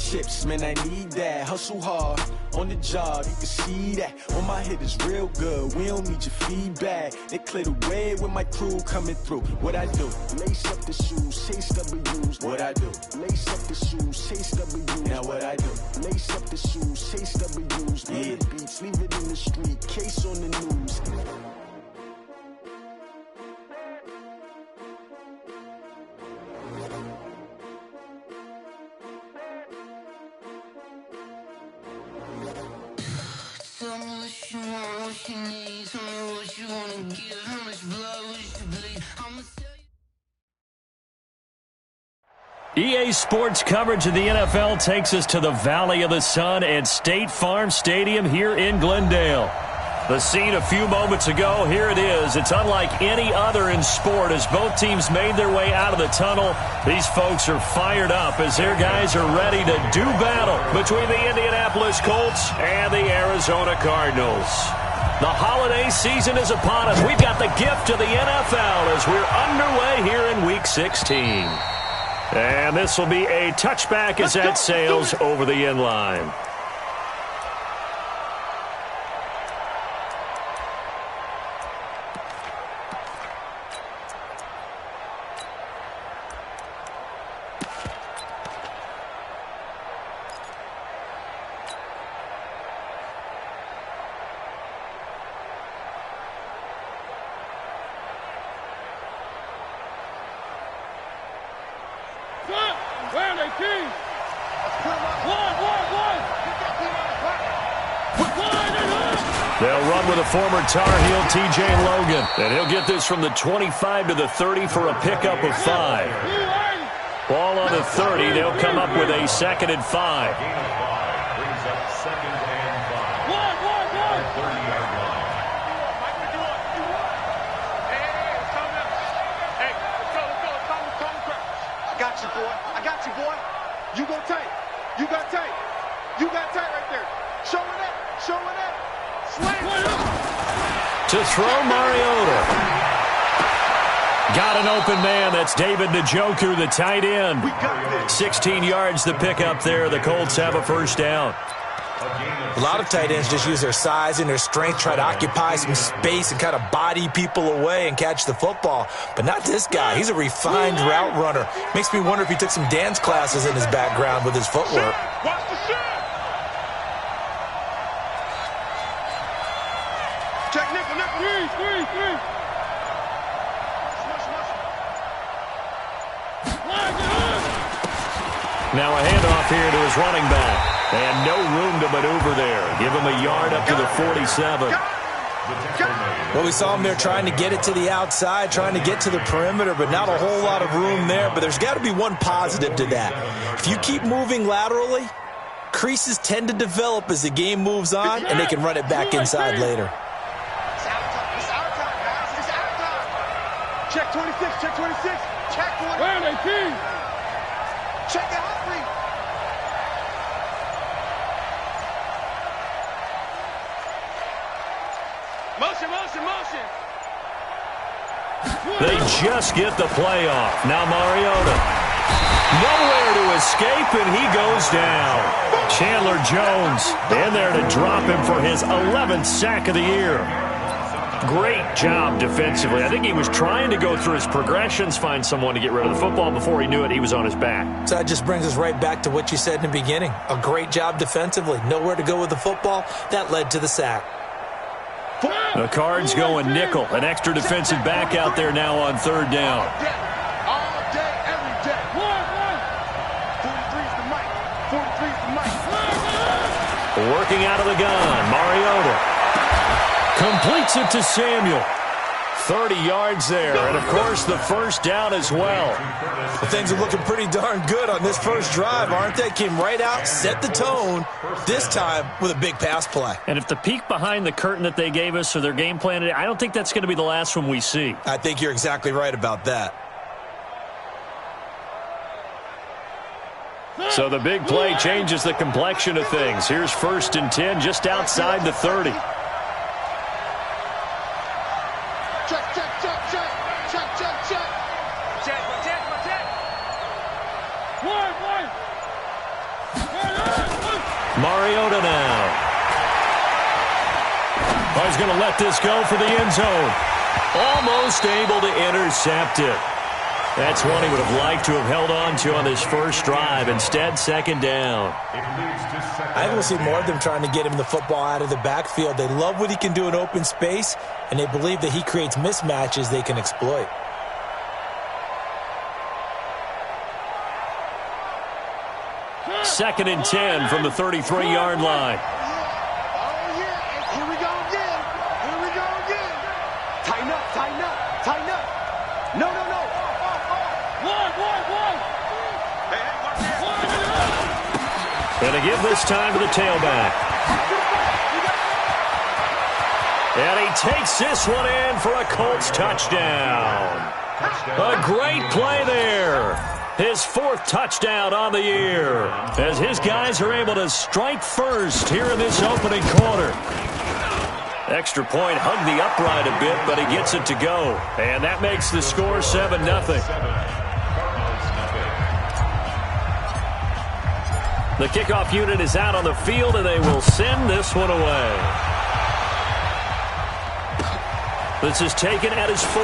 chips, man, I need that. Hustle hard, on the job, you can see that. On my hit is real good, we don't need your feedback. They clear the way with my crew coming through. What I do? Lace up the shoes, chase W's. What I do? Lace up the shoes, chase W's. Now what I do? Lace up the shoes, chase W's. Yeah. Beats, leave it in the street, case on the news. Tell me what you want, what you need. Tell me what you wanna give. How much blood would you bleed? I'ma tell you. EA Sports coverage of the NFL takes us to the Valley of the Sun at State Farm Stadium here in Glendale. The scene a few moments ago, here it is. It's unlike any other in sport as both teams made their way out of the tunnel. These folks are fired up as their guys are ready to do battle between the Indianapolis Colts and the Arizona Cardinals. The holiday season is upon us. We've got the gift of the NFL as we're underway here in Week 16. And this will be a touchback as that sails over the end line. They'll run with a former Tar Heel, TJ Logan. And he'll get this from the 25 to the 30 for a pickup of 5. Ball on the 30. They'll come up with a 2nd and 5. Brings up 2nd and 5. 30-yard line. I got you, boy. I got you, boy. You go tight. You got tight. You got tight right there. Show it up. Show it up. To throw, Mariota. Got an open man. That's David Njoku, the tight end. 16 yards the pickup there. The Colts have a first down. A lot of tight ends just use their size and their strength, try to occupy some space and kind of body people away and catch the football. But not this guy. He's a refined route runner. Makes me wonder if he took some dance classes in his background with his footwork. Watch the shot. Check nickel. Three. Now a handoff here to his running back. And no room to maneuver there. Give him a yard up to the 47. Well, we saw him there trying to get it to the outside, trying to get to the perimeter, but not a whole lot of room there. But there's got to be one positive to that. If you keep moving laterally, creases tend to develop as the game moves on, and they can run it back inside later. It's our time, guys. It's our time. Check 26. Check 20. Where are they, team? Check the hot read. Motion. They just get the play off. Now Mariota. Nowhere to escape, and he goes down. Chandler Jones in there to drop him for his 11th sack of the year. Great job defensively. I think he was trying to go through his progressions, find someone to get rid of the football. Before he knew it, he was on his back. So that just brings us right back to what you said in the beginning. A great job defensively. Nowhere to go with the football. That led to the sack. The Cards going nickel. An extra defensive back out there now on 3rd down. All day, every day. 43's the mic. 43's the mic. Working out of the gun. Mariota completes it to Samuel. 30 yards there, and of course the first down as well. Well, things are looking pretty darn good on this first drive, aren't they? Came right out, set the tone, this time with a big pass play. And if the peek behind the curtain that they gave us or their game plan, I don't think that's going to be the last one we see. I think you're exactly right about that. So the big play changes the complexion of things. Here's 1st and 10 just outside the 30. Mariota now. Oh, he's going to let this go for the end zone. Almost able to intercept it. That's one he would have liked to have held on to on this first drive. Instead, second down. I will see more of them trying to get him the football out of the backfield. They love what he can do in open space, and they believe that he creates mismatches they can exploit. Second and 10 from the 33-yard line. Here we go again. Here we go again. Tighten up, tighten up, tighten up. No, no, no. One. And to give this time to the tailback. And he takes this one in for a Colts touchdown. A great play there. His 4th touchdown on the year, as his guys are able to strike first here in this opening quarter. Extra point hugged the upright a bit, but he gets it to go. And that makes the score 7-0. The kickoff unit is out on the field, and they will send this one away. This is taken at his 4.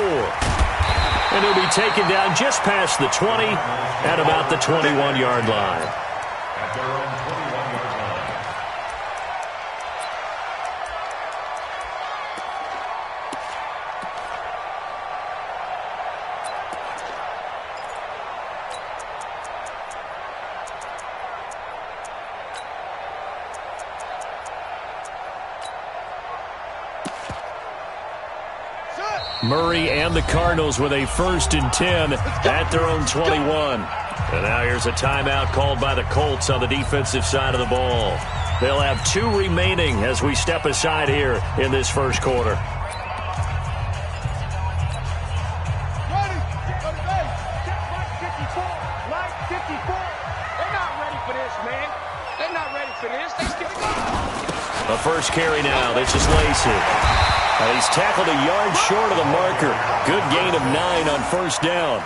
And he'll be taken down just past the 20 at about the 21-yard line. At their own 21-yard line. Murray and the Cardinals with a 1st and 10 at their own 21. And now here's a timeout called by the Colts on the defensive side of the ball. They'll have 2 remaining as we step aside here in this first quarter. The first carry now. This is Lacey. He's tackled a yard short of the marker. Good gain of 9 on first down.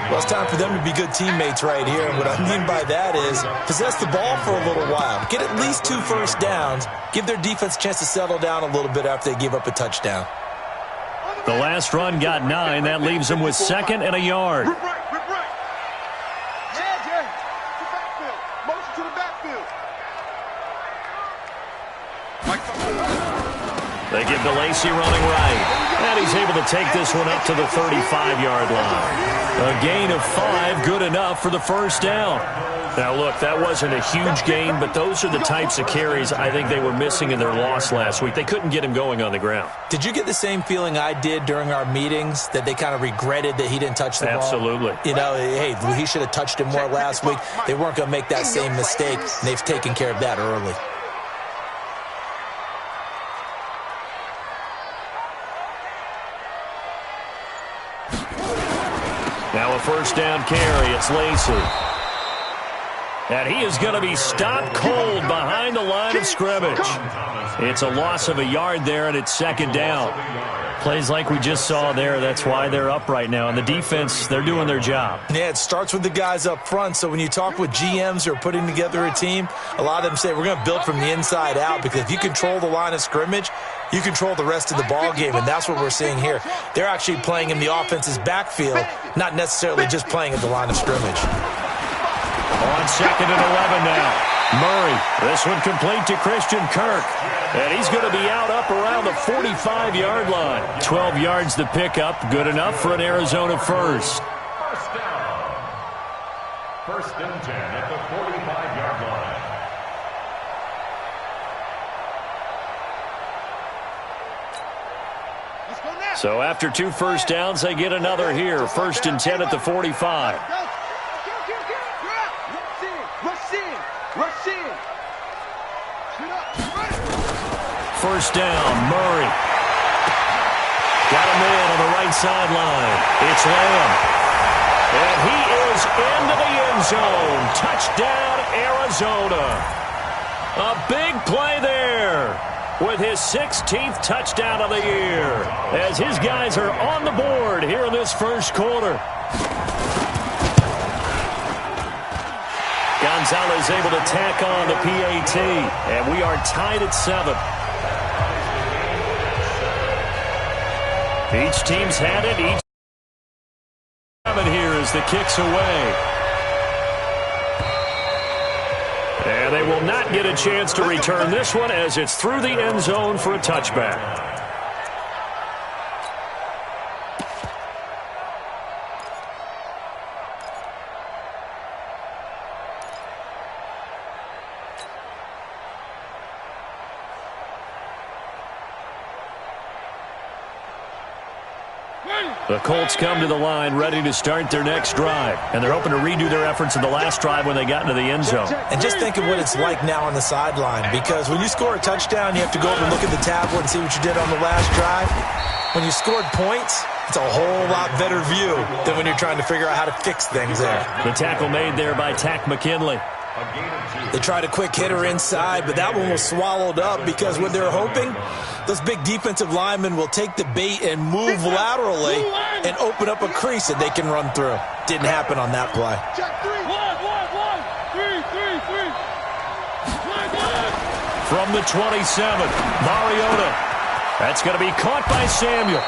Well, it's time for them to be good teammates right here. And what I mean by that is possess the ball for a little while. Get at least 2 first downs. Give their defense a chance to settle down a little bit after they give up a touchdown. The last run got 9. That leaves them with 2nd and a yard. They give to Lacey running right. And he's able to take this one up to the 35-yard line. A gain of 5, good enough for the first down. Now, look, that wasn't a huge gain, but those are the types of carries I think they were missing in their loss last week. They couldn't get him going on the ground. Did you get the same feeling I did during our meetings, that they kind of regretted that he didn't touch the ball? Absolutely. You know, hey, he should have touched it more last week. They weren't going to make that same mistake, and they've taken care of that early. Now a first down carry. It's Lacey. And he is going to be stopped cold behind the line of scrimmage. It's a loss of a yard there, and it's 2nd down. Plays like we just saw there. That's why they're up right now. And the defense, they're doing their job. Yeah, it starts with the guys up front. So when you talk with GMs who are putting together a team, a lot of them say we're going to build from the inside out, because if you control the line of scrimmage, you control the rest of the ball game, and that's what we're seeing here. They're actually playing in the offense's backfield, not necessarily just playing at the line of scrimmage. On 2nd and 11 now. Murray, this one complete to Christian Kirk. And he's going to be out up around the 45-yard line. 12 yards to pick up, good enough for an Arizona first. First down. 1st and 10 at the 45-yard line. So after 2 first downs, they get another here. 1st and 10 at the 45. First down, Murray. Got a man on the right sideline. It's Lamb. And he is into the end zone. Touchdown, Arizona. A big play there with his 16th touchdown of the year, as his guys are on the board here in this first quarter. Gonzalez able to tack on the PAT, and we are tied at 7. Each team's had it. Each 7 here as the kick's away. And they will not get a chance to return this one as it's through the end zone for a touchback. The Colts come to the line ready to start their next drive, and they're hoping to redo their efforts in the last drive when they got into the end zone. And just think of what it's like now on the sideline, because when you score a touchdown, you have to go over and look at the tablet and see what you did on the last drive. When you scored points, it's a whole lot better view than when you're trying to figure out how to fix things there. The tackle made there by Tack McKinley. They tried a quick hitter inside, but that one was swallowed up because what they're hoping, those big defensive linemen will take the bait and move laterally and open up a crease that they can run through. Didn't happen on that play. From the 27, Mariota. That's going to be caught by Samuel.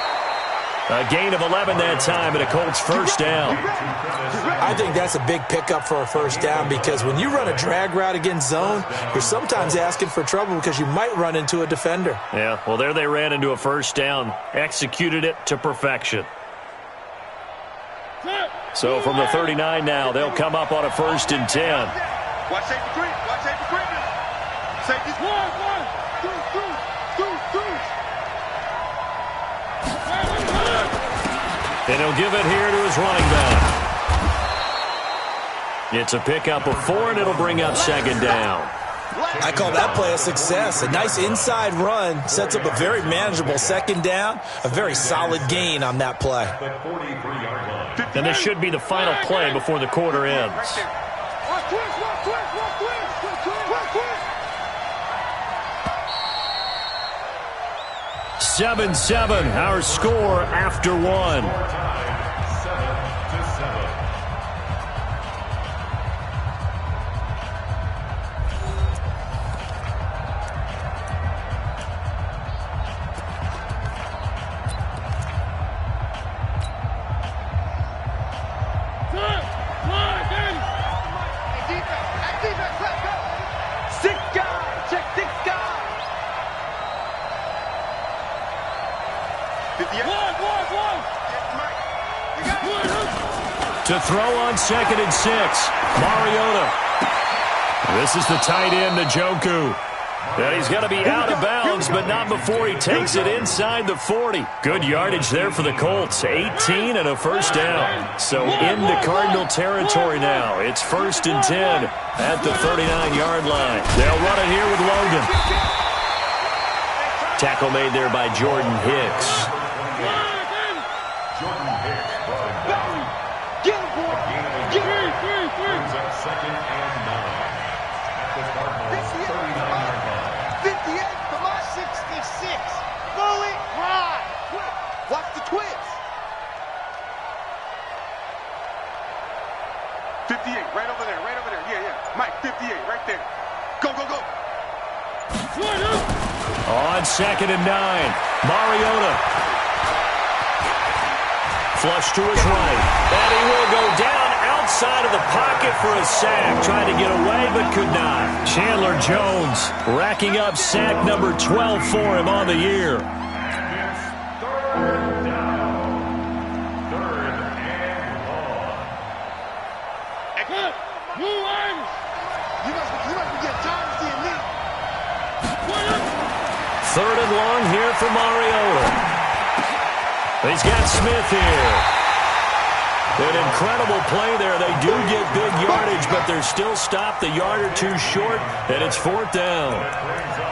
A gain of 11 that time, and a Colts first down. I think that's a big pickup for a first down because when you run a drag route against zone, you're sometimes asking for trouble because you might run into a defender. Yeah, well, there they ran into a first down, executed it to perfection. So from the 39 now, they'll come up on a 1st and 10. Watch safety creep. Watch safety creep. Safety's one. And he'll give it here to his running back. It's a pickup of 4, and it'll bring up 2nd down. I call that play a success. A nice inside run sets up a very manageable 2nd down. A very solid gain on that play. And this should be the final play before the quarter ends. 7-7, our score after 1. To throw on 2nd and 6, Mariota. This is the tight end, Njoku. And he's going to be out of bounds, but not before he takes it inside the 40. Good yardage there for the Colts, 18 and a first down. So into Cardinal territory now. It's 1st and 10 at the 39-yard line. They'll run it here with Logan. Tackle made there by Jordan Hicks. On 2nd and 9, Mariota. Flush to his right. And he will go down outside of the pocket for a sack. Trying to get away, but could not. Chandler Jones racking up sack number 12 for him on the year. Third and long here for Mariota. He's got Smith here. An incredible play there. They do get big yardage, but they're still stopped a yard or two short, and it's 4th down.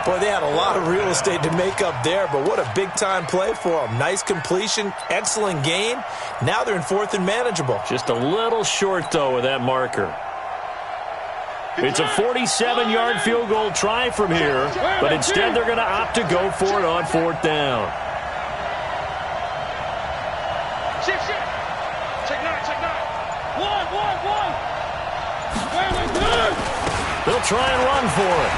Boy, they had a lot of real estate to make up there, but what a big-time play for them. Nice completion, excellent gain. Now they're in 4th and manageable. Just a little short, though, with that marker. It's a 47-yard field goal try from here, but instead they're going to opt to go for it on 4th down. Check 9. 1. try and run for it.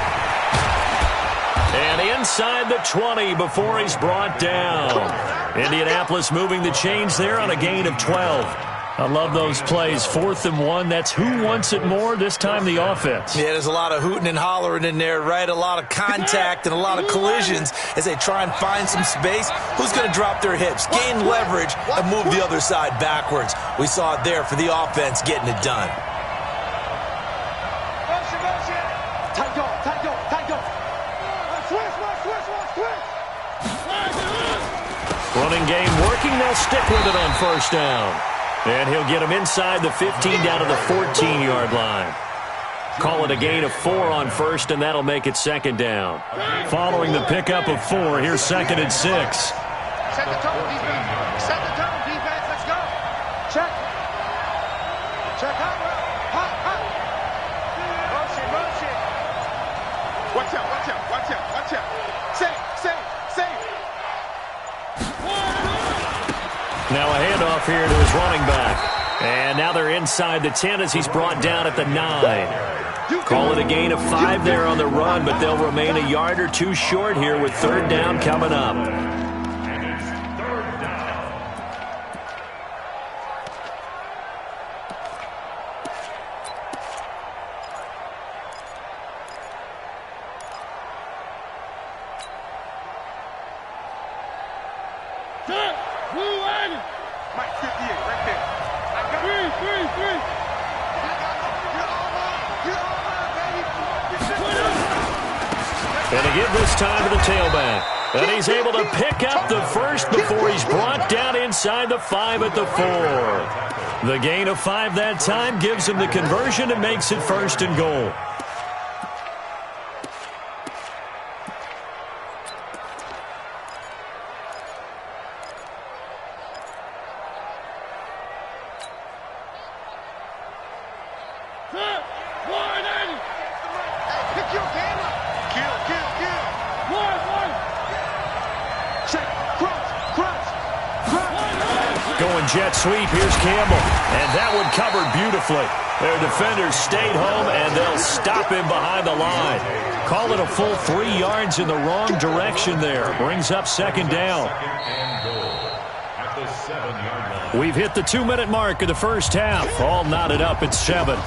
And inside the 20 before he's brought down. Indianapolis moving the chains there on a gain of 12. I love those plays. 4th and 1. That's who wants it more, this time the offense. Yeah, there's a lot of hooting and hollering in there, right? A lot of contact and a lot of collisions as they try and find some space. Who's going to drop their hips, gain leverage, and move the other side backwards? We saw it there for the offense getting it done. Running game working. They'll stick with it on 1st down. And he'll get him inside the 15 down to the 14-yard line. Call it a gain of 4 on 1st, and that'll make it 2nd down. Following the pickup of 4, here's 2nd and 6. Set the tone, defense. Set the tone, defense. Let's go. Check. Check out. Hot, hot. Motion, motion. Watch out, watch out, watch out, watch out. Safe. Now a handoff here to his running back. And now they're inside the 10 as he's brought down at the 9. Call it a gain of 5 there on the run, but they'll remain a yard or 2 short here with 3rd down coming up. And to give this time to the tailback. And he's able to pick up the 1st before he's brought down inside the 5 at the 4. The gain of 5 that time gives him the conversion and makes it 1st and goal. Going jet sweep, here's Campbell. And that one covered beautifully. Their defenders stayed home, and they'll stop him behind the line. Call it a full 3 yards in the wrong direction there. Brings up 2nd down. We've hit the 2-minute mark of the 1st half. All knotted up at 7.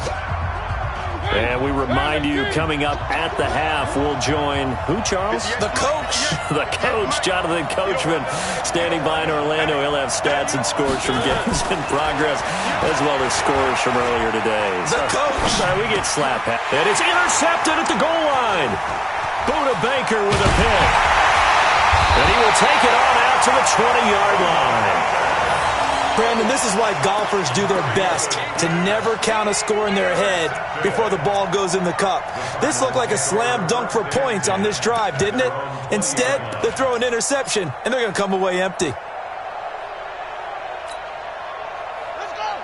And we remind you, coming up at the half, we'll join who, Charles? The coach. The coach, Jonathan Coachman, standing by in Orlando. He'll have stats and scores from games in progress, as well as scores from earlier today. The coach. Sorry, we get slapped. And it's intercepted at the goal line. Buda Baker with a pick. And he will take it on out to the 20-yard line. Brandon, this is why golfers do their best to never count a score in their head before the ball goes in the cup. This looked like a slam dunk for points on this drive, didn't it? Instead, they throw an interception, and they're going to come away empty.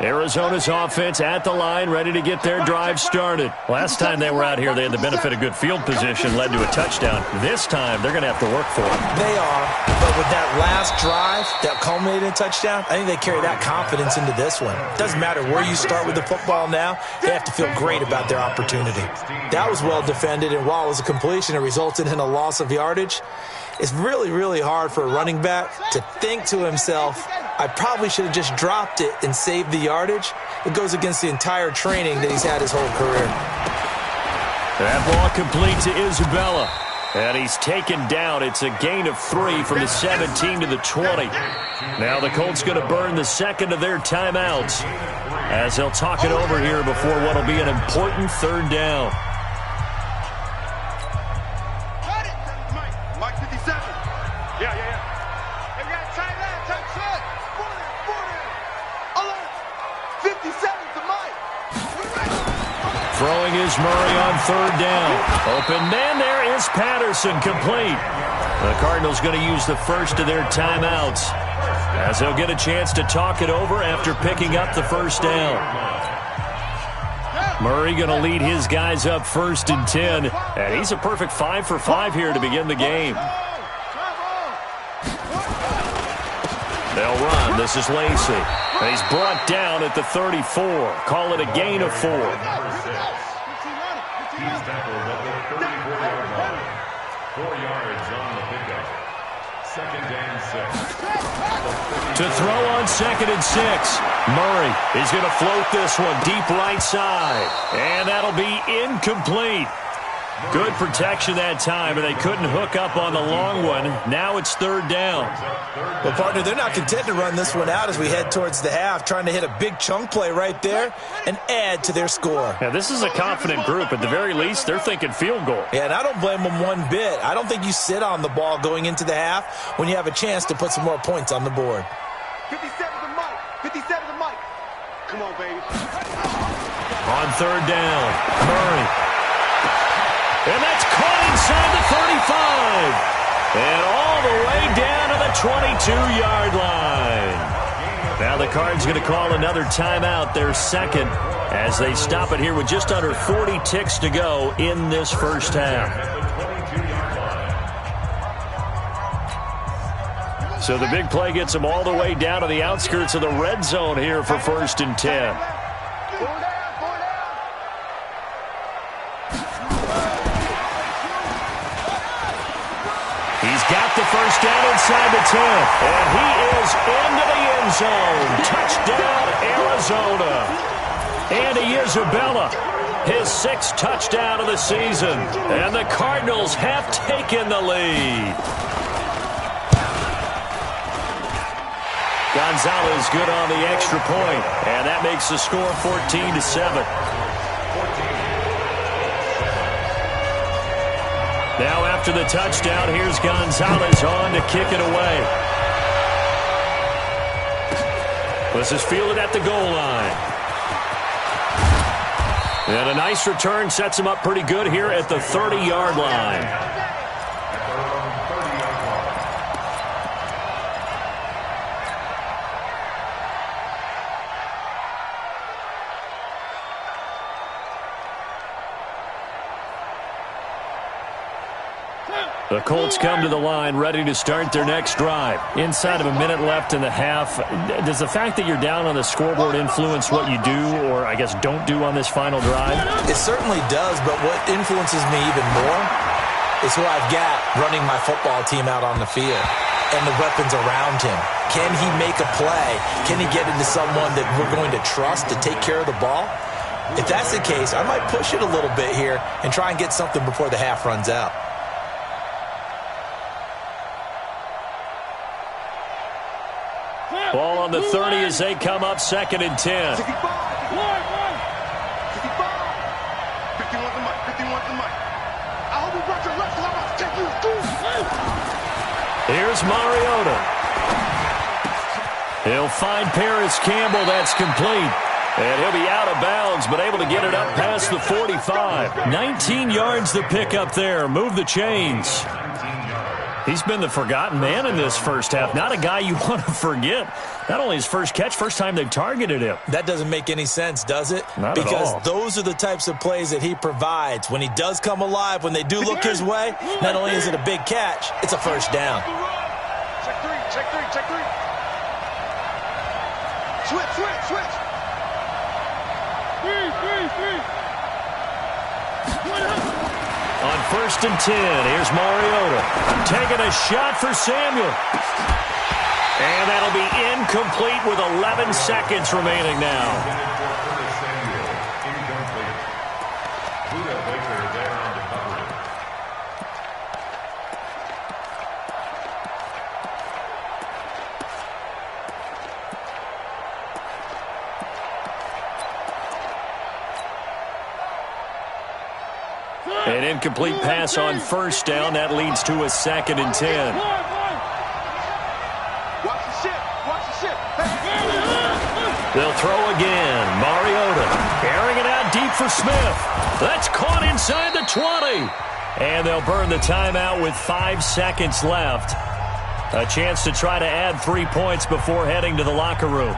Arizona's offense at the line, ready to get their drive started. Last time they were out here, they had the benefit of good field position, led to a touchdown. This time, they're going to have to work for it. They are, but with that last drive that culminated in a touchdown, I think they carry that confidence into this one. It doesn't matter where you start with the football now, they have to feel great about their opportunity. That was well defended, and while it was a completion, it resulted in a loss of yardage. It's really, really hard for a running back to think to himself, I probably should have just dropped it and saved the yardage. It goes against the entire training that he's had his whole career. That ball complete to Isabella. And he's taken down. It's a gain of 3 from the 17 to the 20. Now the Colts going to burn the 2nd of their timeouts as they'll talk it over here before what will be an important 3rd down. Mike 57. Yeah. They got tight end, tight shot. 40. 57 to Mike. Throwing is Murray on 3rd down. Open man, there is Patterson, complete. The Cardinals going to use the 1st of their timeouts as they'll get a chance to talk it over after picking up the 1st down. Murray going to lead his guys up 1st and 10, and he's a perfect 5 for 5 here to begin the game. They'll run. This is Lacey. And he's brought down at the 34. Call it a gain of 4. He's tackled at the 34-yard line. 4 yards on the pickup. 2nd and 6. To throw on 2nd and 6. Murray is going to float this one deep right side. And that'll be incomplete. Good protection that time, and they couldn't hook up on the long one. Now it's 3rd down. Well, partner, they're not content to run this one out as we head towards the half, trying to hit a big chunk play right there and add to their score. Yeah, this is a confident group. At the very least, they're thinking field goal. Yeah, and I don't blame them one bit. I don't think you sit on the ball going into the half when you have a chance to put some more points on the board. 57 to Mike. 57 to Mike. Come on, baby. On 3rd down, Murray. And that's caught inside the 35. And all the way down to the 22-yard line. Now the Cards going to call another timeout, their 2nd, as they stop it here with just under 40 ticks to go in this first half. So the big play gets them all the way down to the outskirts of the red zone here for 1st and 10. Got the first down inside the 10, and he is into the end zone. Touchdown, Arizona. Andy Isabella, his 6th touchdown of the season, and the Cardinals have taken the lead. Gonzalez good on the extra point, and that makes the score 14-7. Now after the touchdown, here's Gonzalez on to kick it away. This is fielded at the goal line. And a nice return sets him up pretty good here at the 30-yard line. The Colts come to the line ready to start their next drive. Inside of a minute left in the half, does the fact that you're down on the scoreboard influence what you do or, I guess, don't do on this final drive? It certainly does, but what influences me even more is who I've got running my football team out on the field and the weapons around him. Can he make a play? Can he get into someone that we're going to trust to take care of the ball? If that's the case, I might push it a little bit here and try and get something before the half runs out. Ball on the 30 as they come up 2nd and 10. 55. 51 to Mike. 51 to Mike. I hope you brought your left leg off. Take you through. Here's Mariota. He'll find Paris Campbell. That's complete. And he'll be out of bounds, but able to get it up past the 45. 19 yards the pick up there. Move the chains. He's been the forgotten man in this first half. Not a guy you want to forget. Not only his first catch, first time they've targeted him. That doesn't make any sense, does it? Not because at all. Those are the types of plays that he provides. When he does come alive, when they do look his way, not only is it a big catch, it's a first down. Check three. Switch. Three. On 1st and 10, here's Mariota. Taking a shot for Samuel. And that'll be incomplete with 11 seconds remaining now. An incomplete pass on 1st down. That leads to a 2nd and 10. Watch the ship. They'll throw again. Mariota carrying it out deep for Smith. That's caught inside the 20. And they'll burn the timeout with 5 seconds left. A chance to try to add 3 points before heading to the locker room.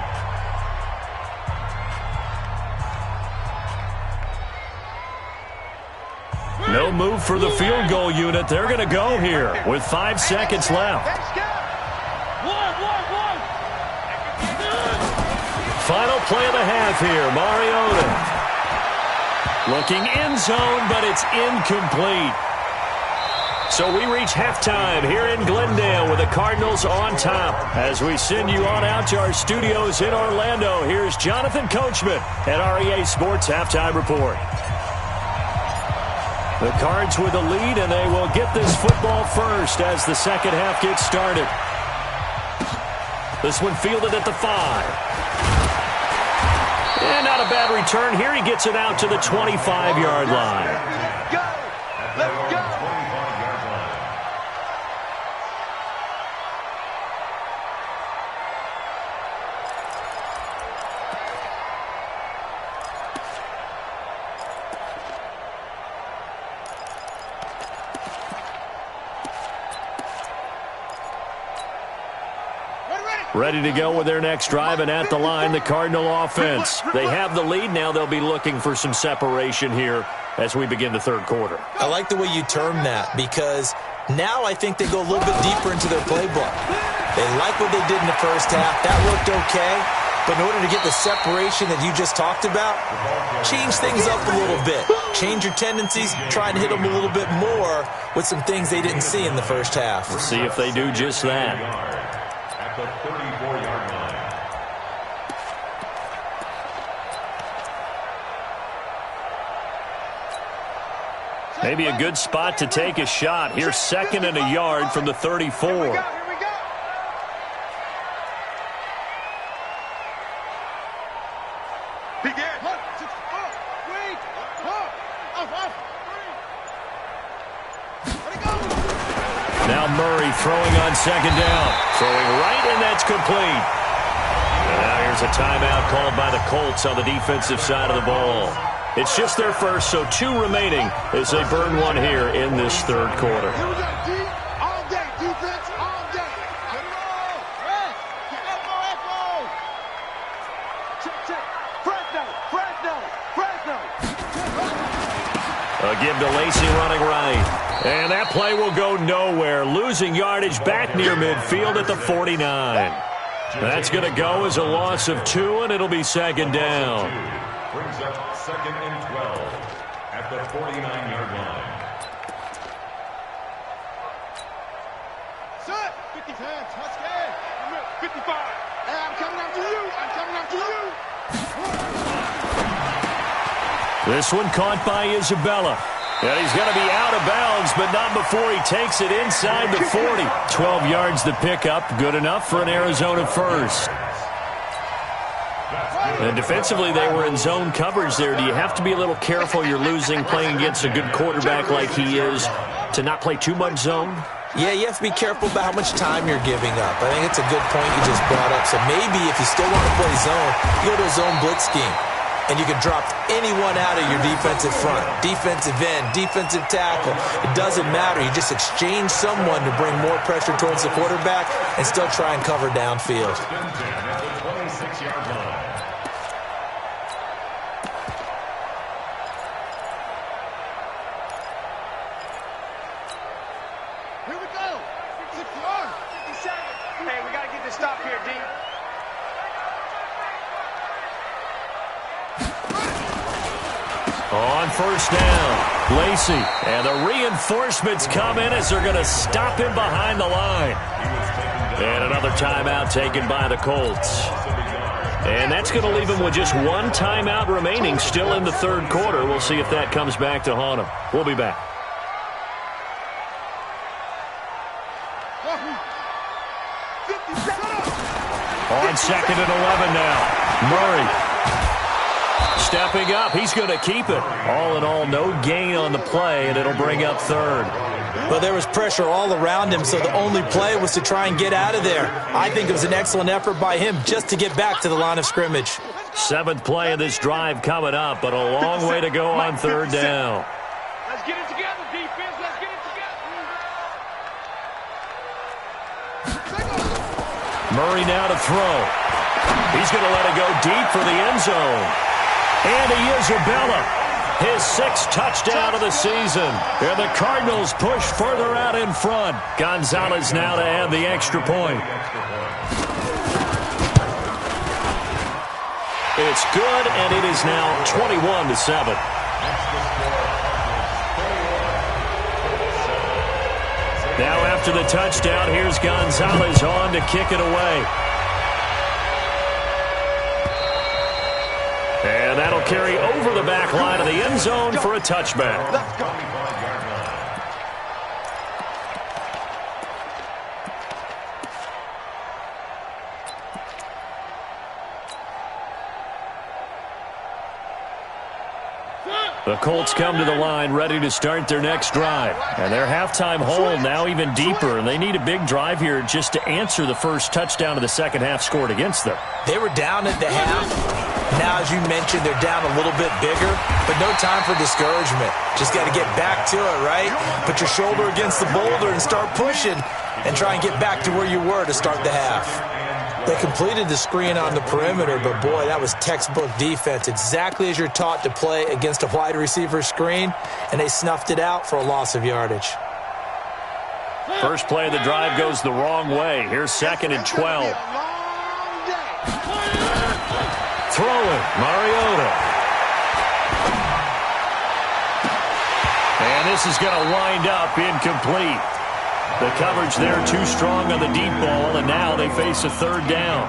No move for the field goal unit. They're going to go here with 5 seconds left. Final play of the half here. Mariota. Looking end zone, but it's incomplete. So we reach halftime here in Glendale with the Cardinals on top. As we send you on out to our studios in Orlando, here's Jonathan Coachman at REA Sports Halftime Report. The Cards with the lead, and they will get this football first as the second half gets started. This one fielded at the 5. And not a bad return here. He gets it out to the 25-yard line. Go! Let's go! Ready to go with their next drive, and at the line, the Cardinal offense. They have the lead. Now they'll be looking for some separation here as we begin the third quarter. I like the way you term that, because now I think they go a little bit deeper into their playbook. They like what they did in the first half. That worked okay. But in order to get the separation that you just talked about, change things up a little bit. Change your tendencies, try and hit them a little bit more with some things they didn't see in the first half. We'll see if they do just that. The 34-yard line. Maybe a good spot to take a shot. Here's second and a yard from the 34. Here we go. Begin. Now Murray throwing on second down. Throwing right, and that's complete. And now here's a timeout called by the Colts on the defensive side of the ball. It's just their first, so 2 remaining as they burn one here in this third quarter. Here we go, D. All day, defense, all day. Check. Fresno. A give to Lacey running right. And that play will go nowhere. Losing yardage back near midfield at the 49. That's going to go as a loss of 2, and it'll be second down. Brings up second and 12 at the 49-yard line. Set. 50 hands. Let's get 55. Hey, I'm coming after you. This one caught by Isabella. And he's going to be out of bounds, but not before he takes it inside the 40. 12 yards to pick up. Good enough for an Arizona first. And defensively, they were in zone coverage there. Do you have to be a little careful? You're losing playing against a good quarterback like he is to not play too much zone? Yeah, you have to be careful about how much time you're giving up. I think it's a good point you just brought up. So maybe if you still want to play zone, you go to a zone blitz scheme. And you can drop anyone out of your defensive front, defensive end, defensive tackle. It doesn't matter. You just exchange someone to bring more pressure towards the quarterback and still try and cover downfield. Here we go. 61, 57. Hey, we got to get this stop here, D. On first down, Lacey. And the reinforcements come in as they're going to stop him behind the line. And another timeout taken by the Colts. And that's going to leave him with just 1 timeout remaining still in the third quarter. We'll see if that comes back to haunt him. We'll be back. On second and 11 now, Murray. Stepping up, he's going to keep it. All in all, no gain on the play, and it'll bring up third. Well, there was pressure all around him, so the only play was to try and get out of there. I think it was an excellent effort by him just to get back to the line of scrimmage. 7th play of this drive coming up, but a long way to go on third down. Let's get it together, defense. Let's get it together. Murray now to throw. He's going to let it go deep for the end zone. And Isabella, his 6th touchdown of the season. And the Cardinals push further out in front. Gonzalez now to add the extra point. It's good, and it is now 21-7. after the touchdown. Here's Gonzalez on to kick it away. And that'll carry over the back line of the end zone for a touchback. Let's go. The Colts come to the line ready to start their next drive. And their halftime hole now even deeper. And they need a big drive here just to answer the first touchdown of the second half scored against them. They were down at the half. Now, as you mentioned, they're down a little bit bigger, but no time for discouragement. Just got to get back to it, right? Put your shoulder against the boulder and start pushing and try and get back to where you were to start the half. They completed the screen on the perimeter, but boy, that was textbook defense. Exactly as you're taught to play against a wide receiver screen, and they snuffed it out for a loss of yardage. First play of the drive goes the wrong way. Here's 2nd and 12. Throwing, Mariota. And this is going to wind up incomplete. The coverage there too strong on the deep ball, and now they face a third down.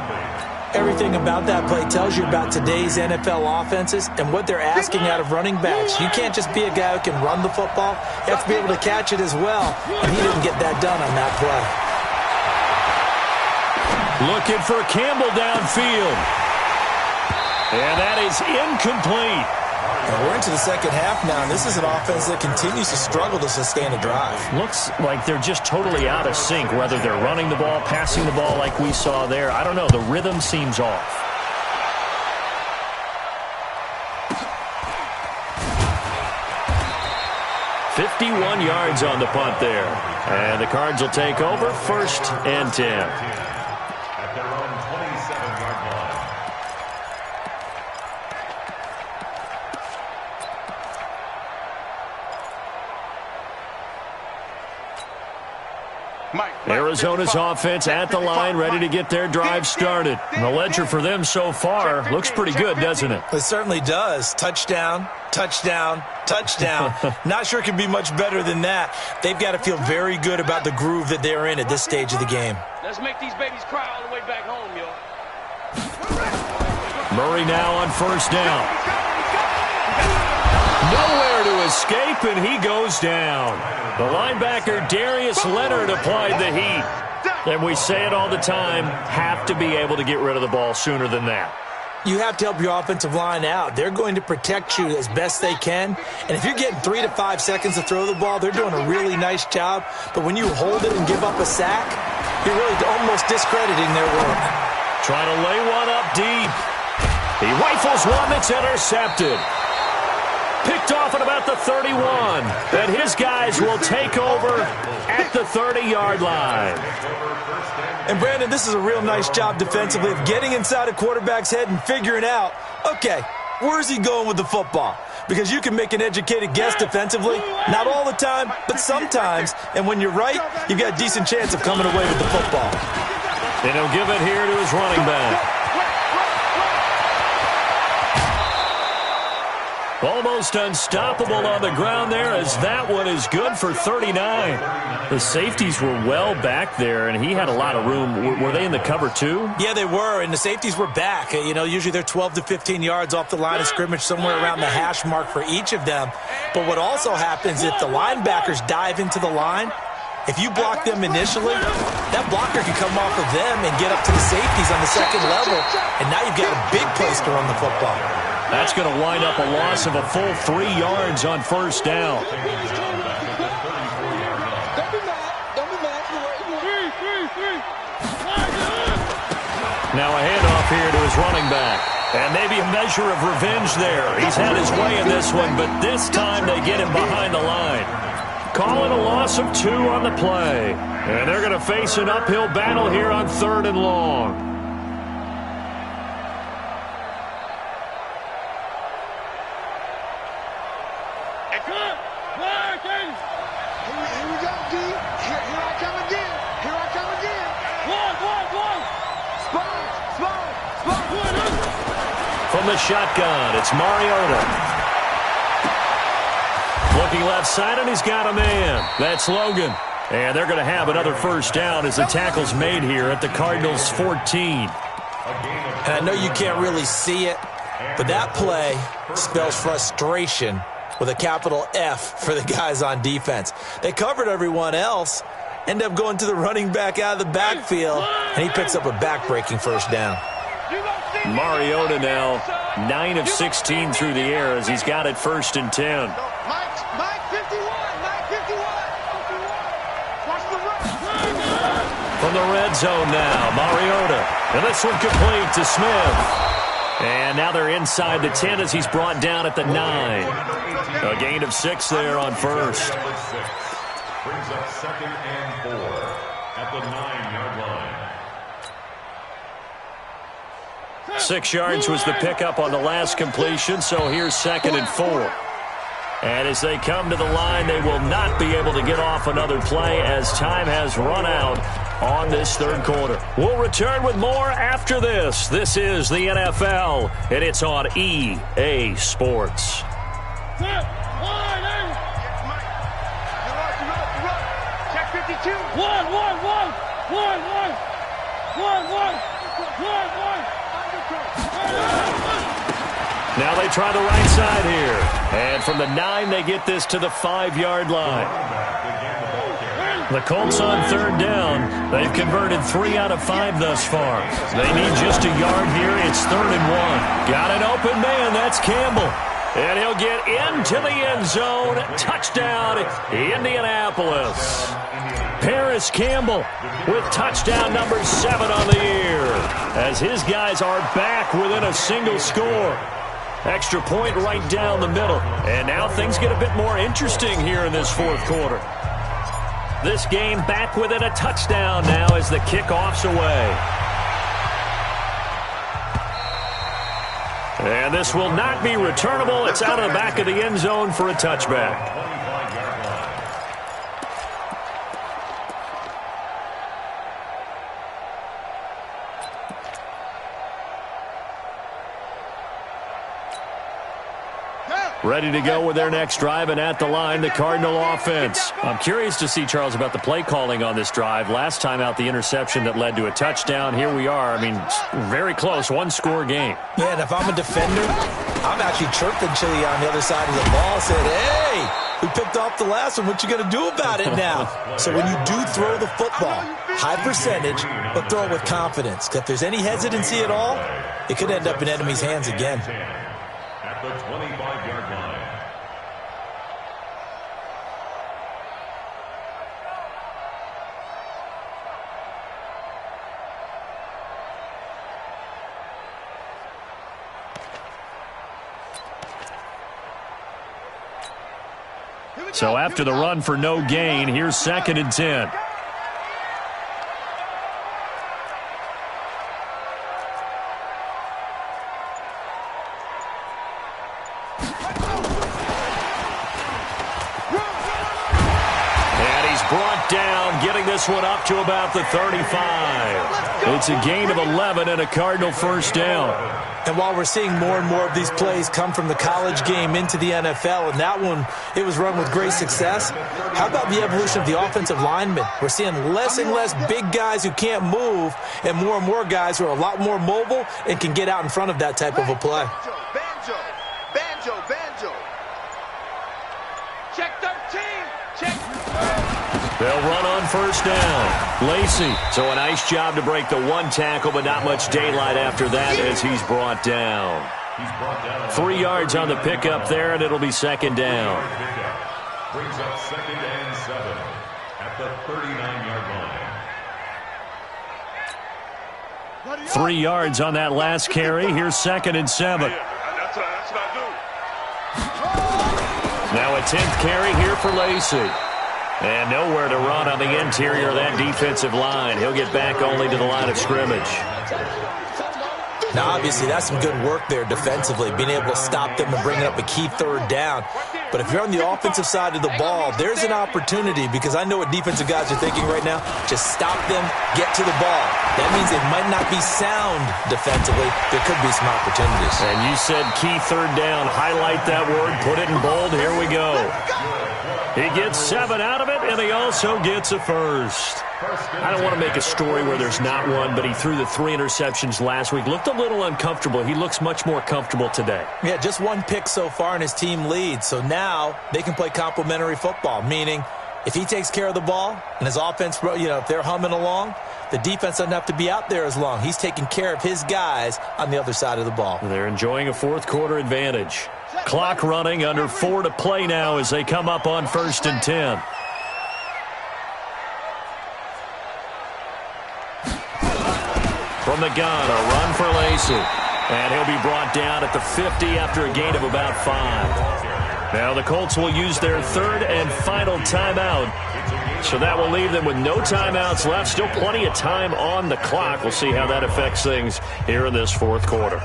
Everything about that play tells you about today's NFL offenses and what they're asking out of running backs. You can't just be a guy who can run the football. You have to be able to catch it as well, and he didn't get that done on that play. Looking for Campbell downfield. And that is incomplete. And we're into the second half now, and this is an offense that continues to struggle to sustain a drive. Looks like they're just totally out of sync, whether they're running the ball, passing the ball like we saw there. I don't know. The rhythm seems off. "51 yards on the punt there. And the Cards will take over 1st and 10. At their own 27-yard line. Arizona's offense at the line, ready to get their drive started. And the ledger for them so far looks pretty good, doesn't it? It certainly does. Touchdown, touchdown, touchdown. Not sure it can be much better than that. They've got to feel very good about the groove that they're in at this stage of the game. Let's make these babies cry all the way back home, yo. Murray now on 1st down. Nowhere to escape, and he goes down. The linebacker, Darius Leonard, applied the heat. And we say it all the time, have to be able to get rid of the ball sooner than that. You have to help your offensive line out. They're going to protect you as best they can. And if you're getting 3 to 5 seconds to throw the ball, they're doing a really nice job. But when you hold it and give up a sack, you're really almost discrediting their work. Trying to lay one up deep. He rifles one that's intercepted. Picked off at about the 31. And his guys will take over at the 30-yard line. And, Brandon, this is a real nice job defensively of getting inside a quarterback's head and figuring out, okay, where's he going with the football? Because you can make an educated guess defensively. Not all the time, but sometimes. And when you're right, you've got a decent chance of coming away with the football. And he'll give it here to his running back. Almost unstoppable on the ground there, as that one is good for 39. The safeties were well back there, and he had a lot of room. Were they in the cover too? Yeah, they were, and the safeties were back. You know, usually they're 12 to 15 yards off the line of scrimmage, somewhere around the hash mark for each of them. But what also happens if the linebackers dive into the line, if you block them initially, that blocker can come off of them and get up to the safeties on the second level, and now you've got a big place to run the football. That's going to wind up a loss of a full 3 yards on 1st down. Now a handoff here to his running back. And maybe a measure of revenge there. He's had his way in this one, but this time they get him behind the line. Calling a loss of 2 on the play. And they're going to face an uphill battle here on 3rd and long. From the shotgun, it's Mariota. Looking left side, and he's got a man. That's Logan. And they're going to have another first down as the tackle's made here at the Cardinals' 14. And I know you can't really see it, but that play spells frustration with a capital F for the guys on defense. They covered everyone else, end up going to the running back out of the backfield, and he picks up a back-breaking first down. Mariota now 9 of 16 through the air as he's got it 1st and 10. Mike 51. Watch the run. From the red zone now, Mariota. And this one complete to Smith. And now they're inside the 10 as he's brought down at the 9. A gain of 6 there on first. Brings up 2nd and 4 at the 9-yard line. 6 yards was the pickup on the last completion, so here's 2nd and 4. And as they come to the line, they will not be able to get off another play as time has run out on this 3rd quarter. We'll return with more after this. This is the NFL, and it's on EA Sports. Check 52. Now they try the right side here. And from the 9, they get this to the 5-yard line. The Colts on 3rd down. They've converted 3 out of 5 thus far. They need just a yard here. It's 3rd and 1. Got an open man. That's Campbell. And he'll get into the end zone. Touchdown, Indianapolis. Paris Campbell with touchdown number 7 on the year as his guys are back within a single score. Extra point right down the middle. And now things get a bit more interesting here in this 4th quarter. This game back within a touchdown now as the kickoff's away. And this will not be returnable. It's out of the back of the end zone for a touchback. Ready to go with their next drive, and at the line, the Cardinal offense. I'm curious to see, Charles, about the play calling on this drive. Last time out, the interception that led to a touchdown. Here we are. I mean, very close, 1-score game. Yeah, and if I'm a defender, I'm actually chirping Chili on the other side of the ball, saying, hey, we picked off the last one. What you going to do about it now? So when you do throw the football, high percentage, but throw it with confidence. If there's any hesitancy at all, it could end up in enemy's hands again. At the 25-yard line. So after the run for no gain, here's 2nd and 10. Brought down, getting this one up to about the 35. It's a gain of 11 and a Cardinal first down. And while we're seeing more and more of these plays come from the college game into the NFL, and that one, it was run with great success, how about the evolution of the offensive linemen? We're seeing less and less big guys who can't move and more guys who are a lot more mobile and can get out in front of that type of a play. Banjo. Check 13. Check. They'll run on first down. Lacey. So a nice job to break the 1 tackle, but not much daylight after that as he's brought down. 3 yards on the pickup there, and it'll be 2nd down. Brings up 2nd and 7 at the 39-yard line. 3 yards on that last carry. Here's 2nd and 7. That's what I do. Now a 10th carry here for Lacey. And nowhere to run on the interior of that defensive line. He'll get back only to the line of scrimmage. Now, obviously, that's some good work there defensively, being able to stop them and bring up a key 3rd down. But if you're on the offensive side of the ball, there's an opportunity, because I know what defensive guys are thinking right now. Just stop them, get to the ball. That means they might not be sound defensively. There could be some opportunities. And you said key 3rd down. Highlight that word, put it in bold. Here we go. He gets 7 out of it, and he also gets a first. I don't want to make a story where there's not one, but he threw the 3 interceptions last week. Looked a little uncomfortable. He looks much more comfortable today. Yeah, just 1 pick so far, and his team leads. So now they can play complementary football, meaning if he takes care of the ball and his offense, if they're humming along, the defense doesn't have to be out there as long. He's taking care of his guys on the other side of the ball. They're enjoying a fourth-quarter advantage. Clock running, under 4 to play now as they come up on 1st and 10. From the gun, a run for Lacey. And he'll be brought down at the 50 after a gain of about 5. Now the Colts will use their 3rd and final timeout. So that will leave them with no timeouts left. Still plenty of time on the clock. We'll see how that affects things here in this 4th quarter.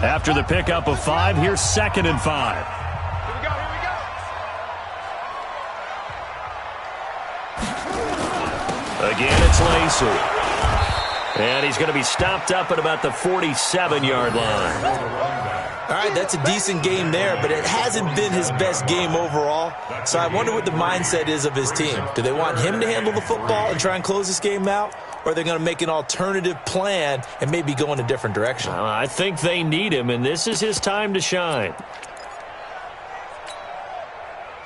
After the pickup of 5, here's 2nd and 5. Here we go. Again, it's Lacey. And he's going to be stopped up at about the 47-yard line. All right, that's a decent game there, but it hasn't been his best game overall. So I wonder what the mindset is of his team. Do they want him to handle the football and try and close this game out? Or are they going to make an alternative plan and maybe go in a different direction? I think they need him, and this is his time to shine.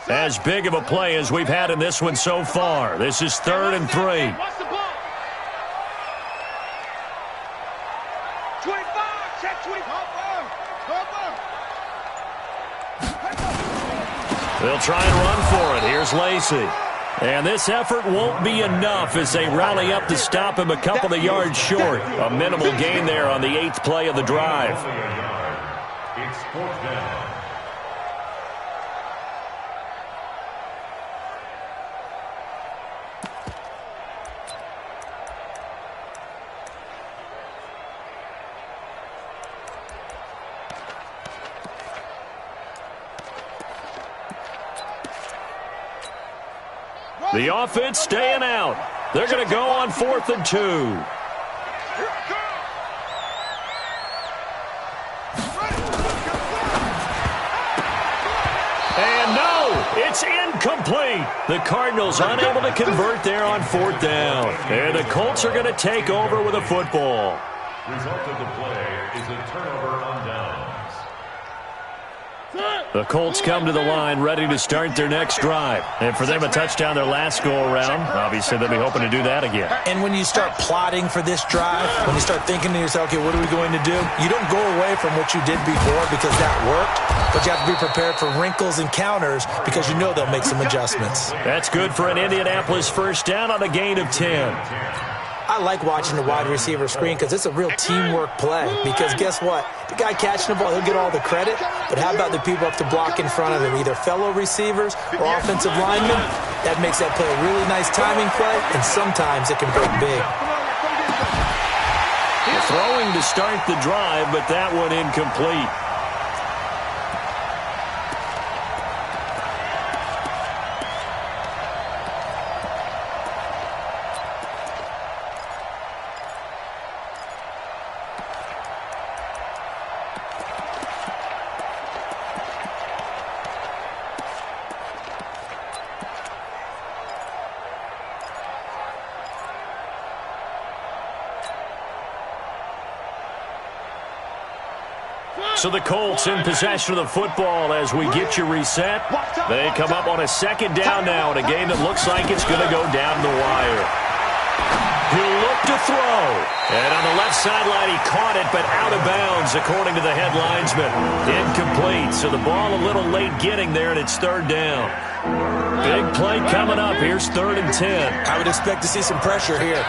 As big of a play as we've had in this one so far. This is 3rd and 3. Watch the ball. 25, check 25. They'll try and run for it. Here's Lacey. And this effort won't be enough as they rally up to stop him a couple of yards short. A minimal gain there on the 8th play of the drive. It's 4th down. The offense staying out. They're going to go on 4th and 2. And no, it's incomplete. The Cardinals unable to convert there on 4th down. And the Colts are going to take over with a football. Result of the play is a turnover on downs. The Colts come to the line ready to start their next drive. And for them, a touchdown their last go-around. Obviously, they'll be hoping to do that again. And when you start plotting for this drive, when you start thinking to yourself, okay, what are we going to do? You don't go away from what you did before because that worked, but you have to be prepared for wrinkles and counters because you know they'll make some adjustments. That's good for an Indianapolis first down on a gain of 10. I like watching the wide receiver screen because it's a real teamwork play. Because guess what? The guy catching the ball, he'll get all the credit. But how about the people up to block in front of him, either fellow receivers or offensive linemen? That makes that play a really nice timing play, and sometimes it can break big. Throwing to start the drive, but that one incomplete. So the Colts in possession of the football as we get you reset. They come up on a 2nd down now in a game that looks like it's going to go down the wire. He'll look to throw. And on the left sideline, he caught it, but out of bounds, according to the head linesman. Incomplete. So the ball a little late getting there, and it's 3rd down. Big play coming up. Here's 3rd and 10. I would expect to see some pressure here.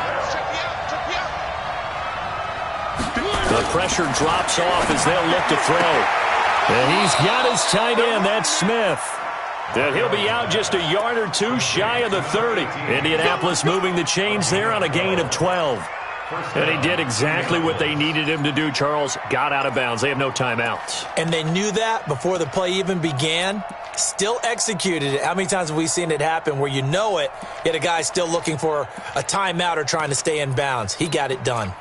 The pressure drops off as they'll look to throw. And he's got his tight end, that's Smith. And he'll be out just a yard or two shy of the 30. Indianapolis moving the chains there on a gain of 12. And he did exactly what they needed him to do, Charles. Got out of bounds. They have no timeouts. And they knew that before the play even began. Still executed it. How many times have we seen it happen where you know it, yet a guy's still looking for a timeout or trying to stay in bounds? He got it done.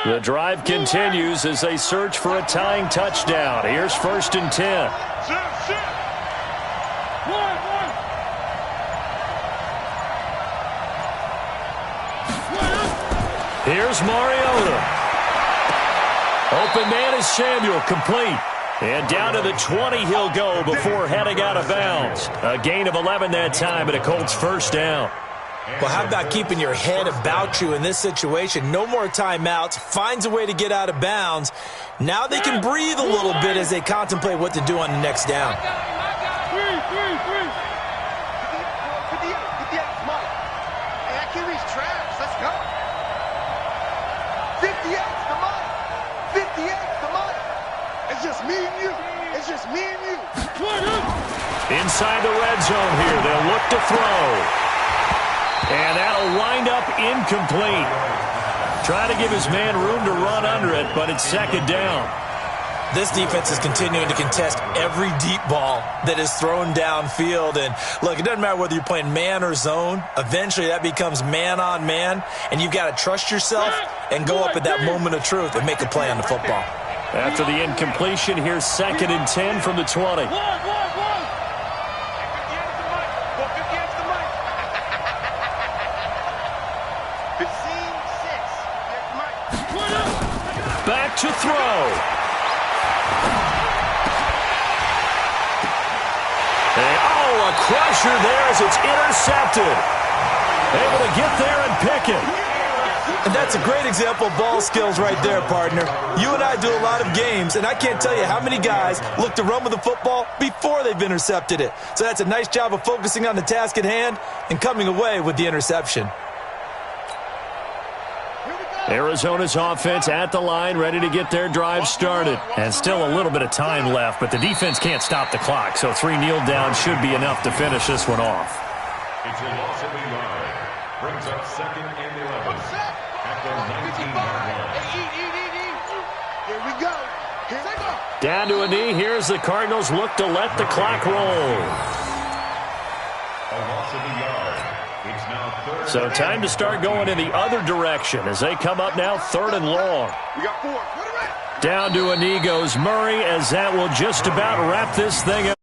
The drive continues as they search for a tying touchdown. Here's 1st and 10. Here's Mariota. Open man is Samuel, complete. And down to the 20 he'll go before heading out of bounds. A gain of 11 that time, and a Colts first down. Well, how about keeping your head about you in this situation? No more timeouts. Finds a way to get out of bounds. Now they can breathe a little bit as they contemplate what to do on the next down. Inside the red zone here, they'll look to throw. And that'll wind up incomplete. Try to give his man room to run under it, but it's 2nd down. This defense is continuing to contest every deep ball that is thrown downfield. And, look, it doesn't matter whether you're playing man or zone. Eventually that becomes man on man, and you've got to trust yourself and go up at that moment of truth and make a play on the football. After the incompletion, here's 2nd and 10 from the 20. Back to throw. A crusher there as it's intercepted. Able to get there and pick it. And that's a great example of ball skills right there, partner. You and I do a lot of games, and I can't tell you how many guys look to run with the football before they've intercepted it. So that's a nice job of focusing on the task at hand and coming away with the interception. Arizona's offense at the line, ready to get their drive started. And still a little bit of time left, but the defense can't stop the clock, so 3 kneel downs should be enough to finish this one off. It's a loss of 11. Brings up 2nd and 11 at the 19-yard line. Here we go. Here they go. Down to a knee. Here's the Cardinals look to let the clock roll. A loss of a yard. It's now 3rd. So time to start going in the other direction as they come up now 3rd and long. We got 4. Down to a knee goes Murray as that will just about wrap this thing up.